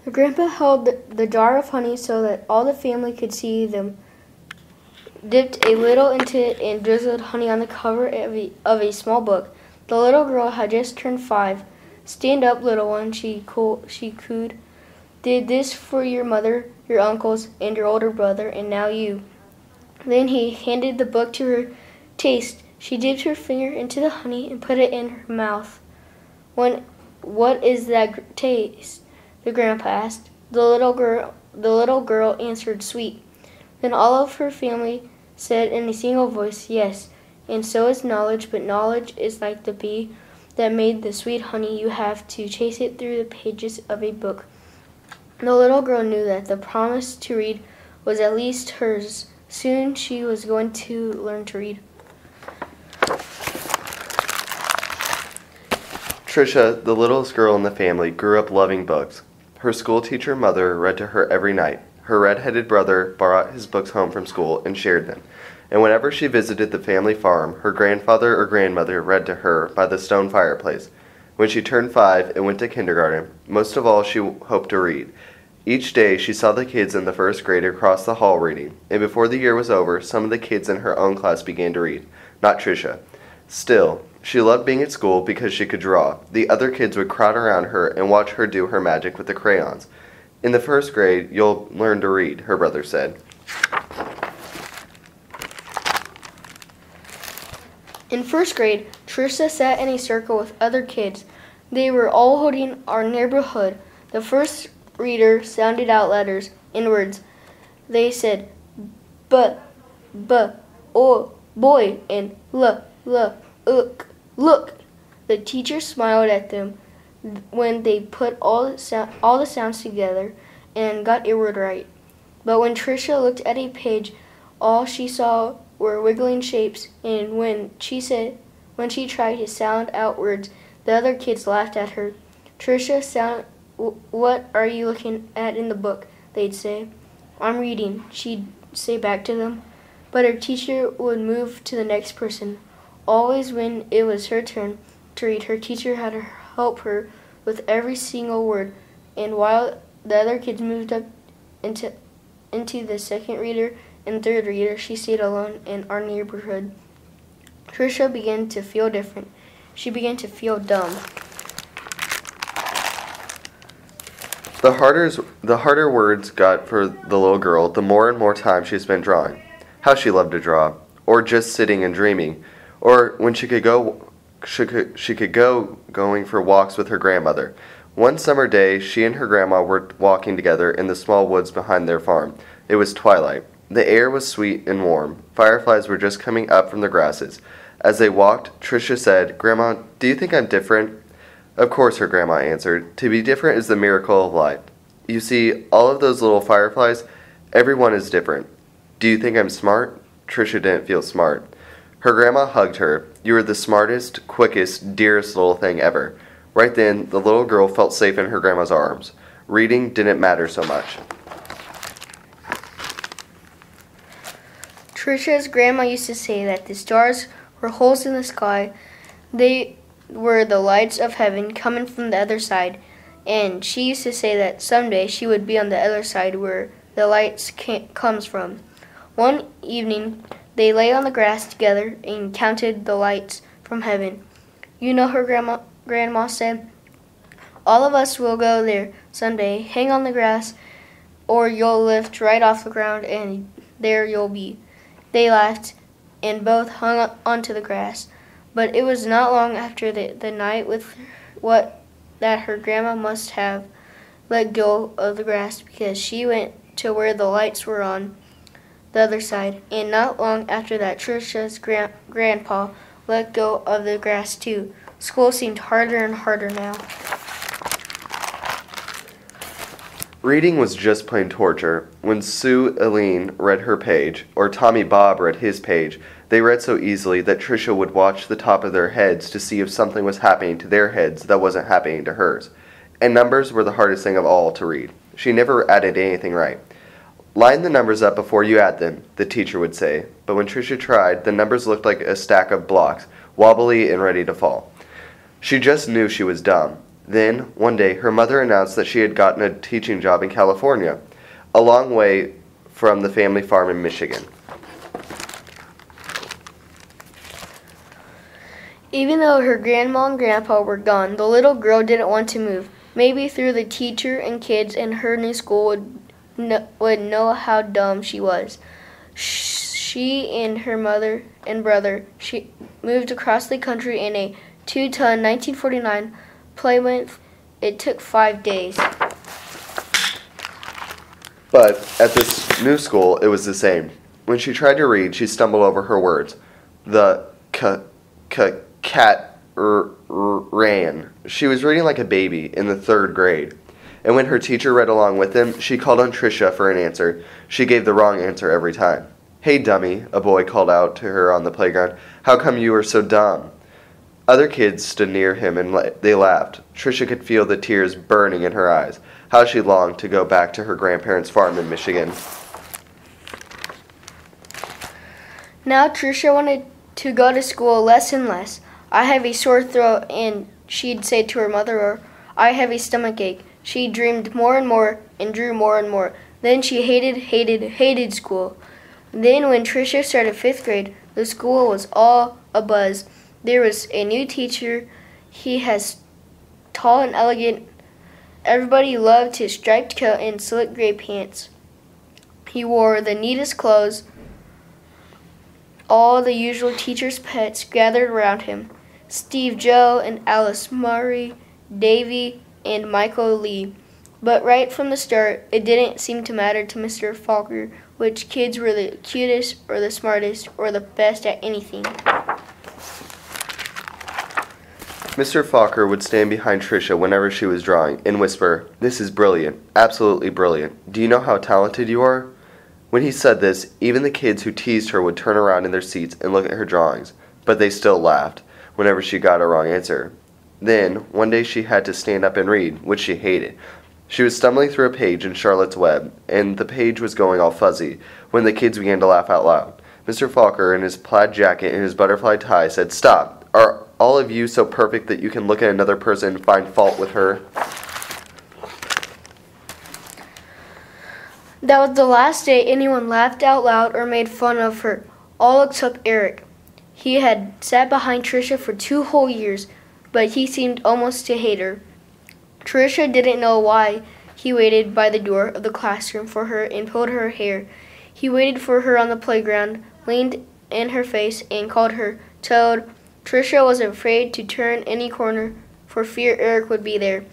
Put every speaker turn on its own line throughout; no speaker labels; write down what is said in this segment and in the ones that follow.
The grandpa held the jar of honey so that all the family could see them, dipped a little into it, and drizzled honey on the cover of a small book. The little girl had just turned 5. "Stand up, little one," she cooed. "Did this for your mother, your uncles, and your older brother, and now you." Then he handed the book to her. "Taste." She dipped her finger into the honey and put it in her mouth. "What is that taste?" the grandpa asked. The little girl answered, "Sweet." Then all of her family said in a single voice, "Yes, and so is knowledge, but knowledge is like the bee that made the sweet honey. You have to chase it through the pages of a book." The little girl knew that the promise to read was at least hers. Soon she was going to learn to read.
Tricia, the littlest girl in the family, grew up loving books. Her school teacher mother read to her every night. Her red-headed brother brought his books home from school and shared them. And whenever she visited the family farm, her grandfather or grandmother read to her by the stone fireplace. When she turned 5 and went to kindergarten, most of all she hoped to read. Each day she saw the kids in the first grade across the hall reading, and before the year was over, some of the kids in her own class began to read. Not Tricia. Still, she loved being at school because she could draw. The other kids would crowd around her and watch her do her magic with the crayons. "In the first grade, you'll learn to read," her brother said.
In first grade, Tricia sat in a circle with other kids. They were all holding Our Neighborhood. The first reader sounded out letters and words. They said b, o, boy, and l, ook, look. The teacher smiled at them when they put all the sounds together and got a word right. But when Tricia looked at a page, all she saw were wiggling shapes, and when she tried to sound out words, the other kids laughed at her. "Tricia, what are you looking at in the book?" they'd say. "I'm reading," she'd say back to them. But her teacher would move to the next person. Always when it was her turn to read, her teacher had to help her with every single word, and while the other kids moved up into the second reader and third reader, she stayed alone in Our Neighborhood. Tricia began to feel different. She began to feel dumb.
The harder words got for the little girl, the more and more time she spent drawing. How she loved to draw, or just sitting and dreaming, or when she could go going for walks with her grandmother. One summer day, she and her grandma were walking together in the small woods behind their farm. It was twilight. The air was sweet and warm. Fireflies were just coming up from the grasses. As they walked, Tricia said, "Grandma, do you think I'm different?" "Of course," her grandma answered. "To be different is the miracle of life. You see, all of those little fireflies, everyone is different. Do you think I'm smart?" Tricia didn't feel smart. Her grandma hugged her. "You are the smartest, quickest, dearest little thing ever." Right then, the little girl felt safe in her grandma's arms. Reading didn't matter so much.
Tricia's grandma used to say that the stars were holes in the sky. They were the lights of heaven coming from the other side. And she used to say that someday she would be on the other side where the lights comes from. One evening, they lay on the grass together and counted the lights from heaven. "You know," her grandma said, "all of us will go there someday. Hang on the grass, or you'll lift right off the ground, and there you'll be." They laughed and both hung onto the grass. But it was not long after the night with that her grandma must have let go of the grass, because she went to where the lights were on the other side. And not long after that, Tricia's grandpa let go of the grass too. School seemed harder and harder now.
Reading was just plain torture. When Sue Eileen read her page, or Tommy Bob read his page, they read so easily that Tricia would watch the top of their heads to see if something was happening to their heads that wasn't happening to hers. And numbers were the hardest thing of all to read. She never added anything right. "Line the numbers up before you add them," the teacher would say. But when Tricia tried, the numbers looked like a stack of blocks, wobbly and ready to fall. She just knew she was dumb. Then, one day, her mother announced that she had gotten a teaching job in California, a long way from the family farm in Michigan.
Even though her grandma and grandpa were gone, the little girl didn't want to move. Maybe through the teacher and kids in her new school would know how dumb she was. She and her mother and brother moved across the country in a 2-ton 1949 Plymouth. It took 5 days.
But at this new school, it was the same. When she tried to read, she stumbled over her words. The cat ran. She was reading like a baby in the 3rd grade. And when her teacher read along with them, she called on Tricia for an answer. She gave the wrong answer every time. "Hey, dummy," a boy called out to her on the playground. "How come you are so dumb?" Other kids stood near him and they laughed. Tricia could feel the tears burning in her eyes. How she longed to go back to her grandparents' farm in Michigan.
Now Tricia wanted to go to school less and less. "I have a sore throat," and she'd say to her mother, or "I have a stomach ache." She dreamed more and more and drew more and more. Then she hated school. Then when Tricia started 5th grade, the school was all abuzz. There was a new teacher. He was tall and elegant. Everybody loved his striped coat and slick gray pants. He wore the neatest clothes. All the usual teachers' pets gathered around him. Steve Joe and Alice Murray, Davy and Michael Lee. But right from the start, it didn't seem to matter to Mr. Falker which kids were the cutest or the smartest or the best at anything.
Mr. Falker would stand behind Tricia whenever she was drawing and whisper, "This is brilliant, absolutely brilliant. Do you know how talented you are?" When he said this, even the kids who teased her would turn around in their seats and look at her drawings, but they still laughed whenever she got a wrong answer. Then, one day she had to stand up and read, which she hated. She was stumbling through a page in Charlotte's Web, and the page was going all fuzzy, when the kids began to laugh out loud. Mr. Falker, in his plaid jacket and his butterfly tie, said, "Stop! Are all of you so perfect that you can look at another person and find fault with her?"
That was the last day anyone laughed out loud or made fun of her, all except Eric. He had sat behind Tricia for 2 whole years, but he seemed almost to hate her. Tricia didn't know why. He waited by the door of the classroom for her and pulled her hair. He waited for her on the playground, leaned in her face, and called her Toad. Tricia was afraid to turn any corner for fear Eric would be there.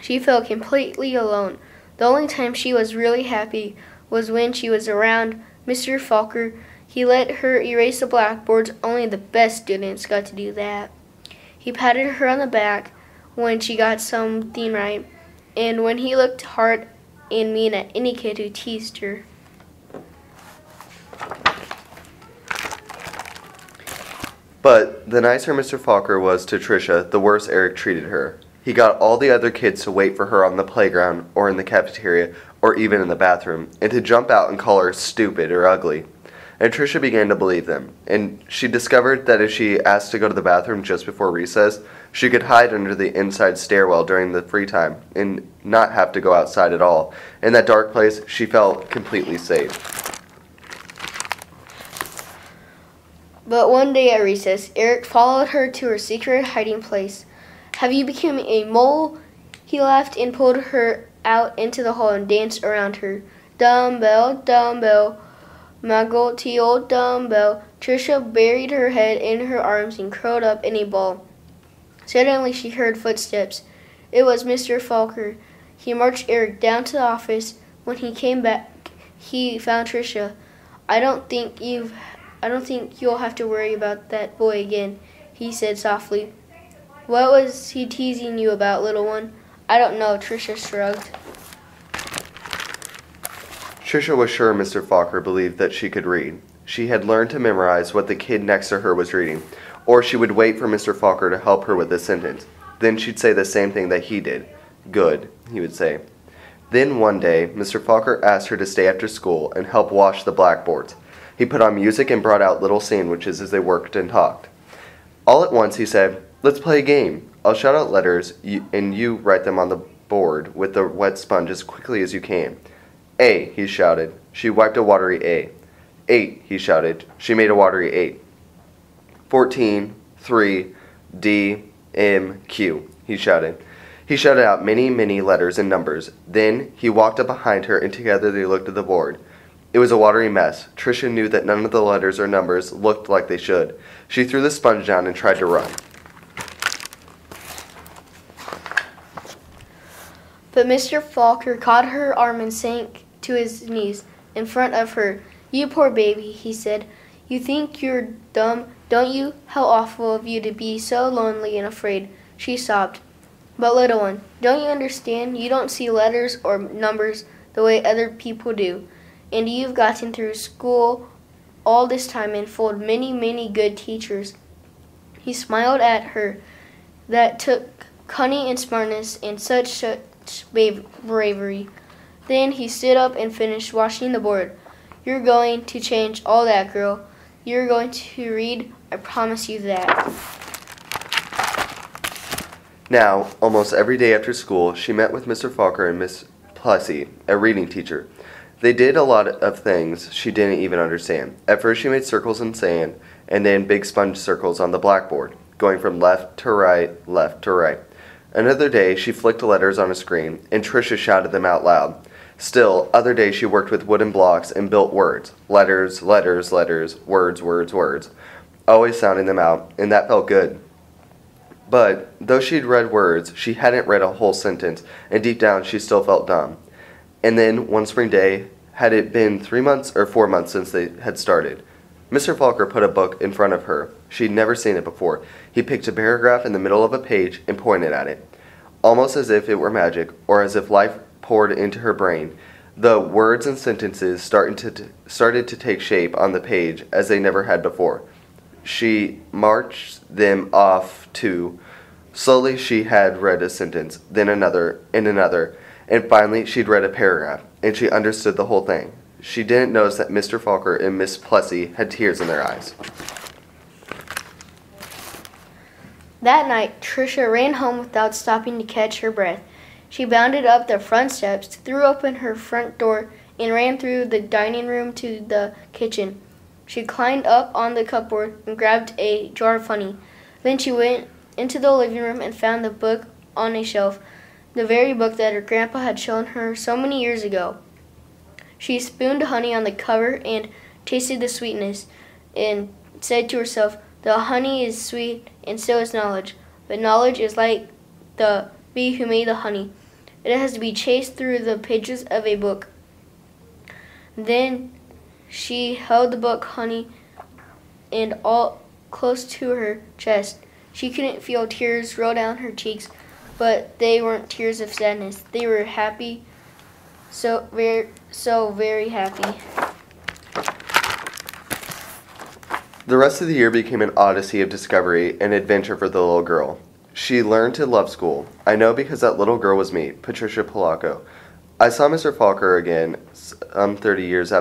She felt completely alone. The only time she was really happy was when she was around Mr. Falker. He let her erase the blackboards. Only the best students got to do that. He patted her on the back when she got something right, and when he looked hard and mean at any kid who teased her.
But the nicer Mr. Falker was to Tricia, the worse Eric treated her. He got all the other kids to wait for her on the playground or in the cafeteria or even in the bathroom, and to jump out and call her stupid or ugly. And Tricia began to believe them, and she discovered that if she asked to go to the bathroom just before recess, she could hide under the inside stairwell during the free time and not have to go outside at all. In that dark place, she felt completely safe.
But one day at recess, Eric followed her to her secret hiding place. "Have you become a mole?" He laughed and pulled her out into the hall and danced around her. "Dumbbell, dumbbell, my goatee old dumbbell." Tricia buried her head in her arms and curled up in a ball. Suddenly she heard footsteps. It was Mr. Falker. He marched Eric down to the office. When he came back, he found Tricia. I don't think you'll have to worry about that boy again," he said softly. "What was he teasing you about, little one?" "I don't know," Tricia shrugged.
Tricia was sure Mr. Falker believed that she could read. She had learned to memorize what the kid next to her was reading, or she would wait for Mr. Falker to help her with a sentence. Then she'd say the same thing that he did. "Good," he would say. Then one day, Mr. Falker asked her to stay after school and help wash the blackboards. He put on music and brought out little sandwiches as they worked and talked. All at once he said, "Let's play a game. I'll shout out letters, and you write them on the board with the wet sponge as quickly as you can. A, he shouted. She wiped a watery A. 8, he shouted. She made a watery 8. 14, 3, D, M, Q, he shouted. He shouted out many, many letters and numbers. Then he walked up behind her, and together they looked at the board. It was a watery mess. Tricia knew that none of the letters or numbers looked like they should. She threw the sponge down and tried to run.
But Mr. Falker caught her arm and sank to his knees in front of her. "You poor baby," he said. "You think you're dumb, don't you? How awful of you to be so lonely and afraid," she sobbed. "But little one, don't you understand? You don't see letters or numbers the way other people do. And you've gotten through school all this time and fooled many, many good teachers." He smiled at her. That took cunning and smartness and such bravery. Then he stood up and finished washing the board. "You're going to change all that, girl. You're going to read, I promise you that."
Now, almost every day after school, she met with Mr. Falker and Miss Plessy, a reading teacher. They did a lot of things she didn't even understand. At first she made circles in sand, and then big sponge circles on the blackboard, going from left to right, left to right. Another day she flicked letters on a screen, and Tricia shouted them out loud. Still, other days she worked with wooden blocks and built words. Letters, letters, letters, words, words, words. Always sounding them out, and that felt good. But, though she'd read words, she hadn't read a whole sentence, and deep down she still felt dumb. And then, one spring day, had it been 3 months or 4 months since they had started, Mr. Falker put a book in front of her. She'd never seen it before. He picked a paragraph in the middle of a page and pointed at it. Almost as if it were magic, or as if life poured into her brain, the words and sentences started to take shape on the page as they never had before. She marched them off too. Slowly she had read a sentence, then another, and finally she'd read a paragraph, and she understood the whole thing. She didn't notice that Mr. Falker and Miss Plessy had tears in their eyes.
That night, Tricia ran home without stopping to catch her breath. She bounded up the front steps, threw open her front door, and ran through the dining room to the kitchen. She climbed up on the cupboard and grabbed a jar of honey. Then she went into the living room and found the book on a shelf, the very book that her grandpa had shown her so many years ago. She spooned honey on the cover and tasted the sweetness, and said to herself, "The honey is sweet, and so is knowledge. But knowledge is like the bee who made the honey. It has to be chased through the pages of a book." Then she held the book honey and all close to her chest. She couldn't feel tears roll down her cheeks, but they weren't tears of sadness. They were happy, so very happy.
The rest of the year became an odyssey of discovery and adventure for the little girl. She learned to love school. I know because that little girl was me, Patricia Polacco. I saw Mr. Falker again some 30 years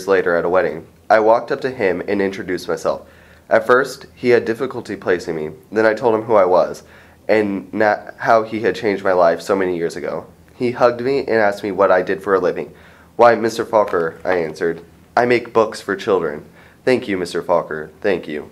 later at a wedding. I walked up to him and introduced myself. At first, he had difficulty placing me. Then I told him who I was, and how he had changed my life so many years ago. He hugged me and asked me what I did for a living. "Why, Mr. Falker," I answered, "I make books for children." "Thank you, Mr. Falker, thank you."